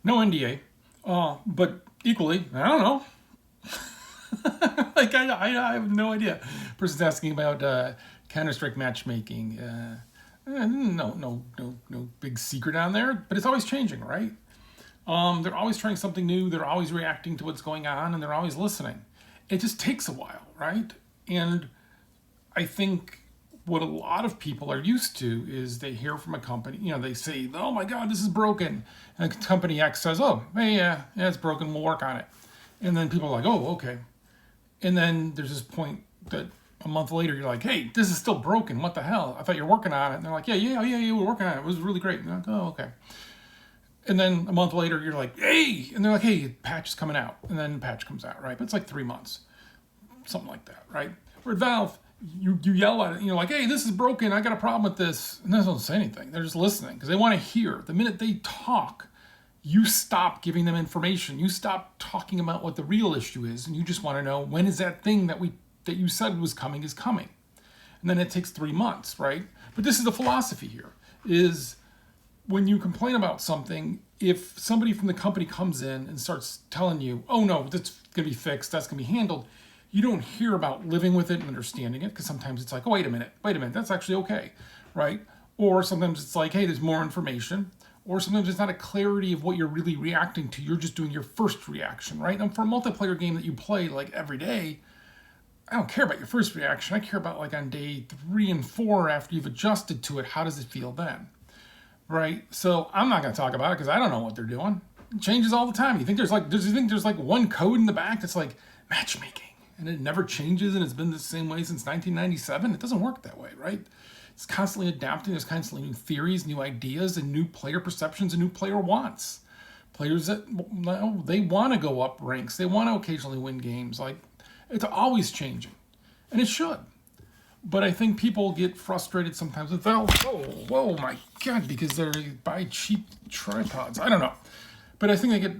No NDA. But equally, I don't know. Like I have no idea. Person's asking about Counter-Strike matchmaking. No big secret on there, but it's always changing, right? They're always trying something new. They're always reacting to what's going on, and they're always listening. It just takes a while, right? And I think what a lot of people are used to is they hear from a company, they say, "Oh my God, this is broken," and company X says, "Oh, hey, yeah, it's broken. We'll work on it." And then people are like, "Oh, okay." And then there's this point that a month later you're like, "Hey, this is still broken. What the hell? I thought you were working on it." And they're like, "Yeah, we're working on it. It was really great." And you're like, "Oh, okay." And then a month later you're like, "Hey," and they're like, "Hey, patch is coming out." And then the patch comes out, right? But it's like 3 months, something like that, right? Or at Valve, you yell at it, like, "Hey, this is broken. I got a problem with this," and they don't say anything. They're just listening because they want to hear. The minute they talk, you stop giving them information. You stop talking about what the real issue is, and you just want to know when is that thing that you said was coming is coming. And then it takes 3 months, right? But this is the philosophy here: is when you complain about something, if somebody from the company comes in and starts telling you, "Oh no, that's going to be fixed, that's going to be handled," you don't hear about living with it and understanding it, because sometimes it's like, "Oh, wait a minute, that's actually okay," right? Or sometimes it's like, "Hey, there's more information." Or sometimes it's not a clarity of what you're really reacting to. You're just doing your first reaction, right? And for a multiplayer game that you play like every day, I don't care about your first reaction. I care about like on day 3 and 4 after you've adjusted to it. How does it feel then? Right? So I'm not going to talk about it because I don't know what they're doing. It changes all the time. You think there's like one code in the back that's like matchmaking and it never changes and it's been the same way since 1997? It doesn't work that way, right? It's constantly adapting. There's constantly new theories, new ideas, and new player perceptions and new player wants. Players that, they want to go up ranks. They want to occasionally win games. Like, it's always changing, and it should. But I think people get frustrated sometimes with Valve. Whoa, my God, because they buy cheap tripods. I don't know. But I think they get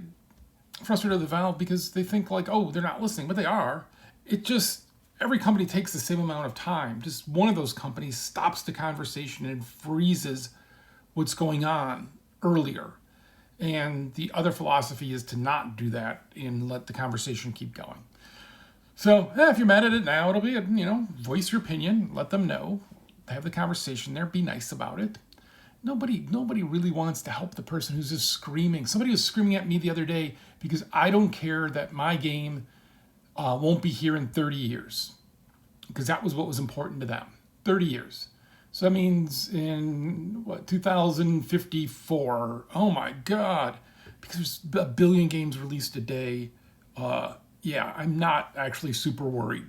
frustrated with Valve because they think like, "Oh, they're not listening," but they are. It just, every company takes the same amount of time. Just one of those companies stops the conversation and freezes what's going on earlier. And the other philosophy is to not do that and let the conversation keep going. So if you're mad at it now, it'll be, voice your opinion, let them know, have the conversation there, be nice about it. Nobody really wants to help the person who's just screaming. Somebody was screaming at me the other day because I don't care that my game won't be here in 30 years. Because that was what was important to them. 30 years. So that means in, 2054. Oh my God. Because there's a billion games released a day. Yeah, I'm not actually super worried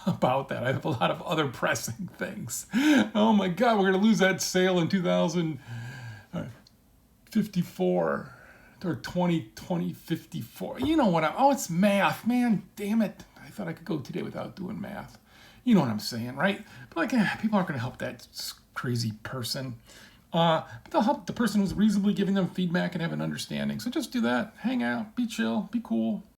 about that. I have a lot of other pressing things. Oh my God, we're going to lose that sale in 2054 or 2054. You know what? It's math, man. Damn it. I thought I could go today without doing math. You know what I'm saying, right? But like, people aren't going to help that crazy person. But they'll help the person who's reasonably giving them feedback and have an understanding. So just do that. Hang out, be chill, be cool.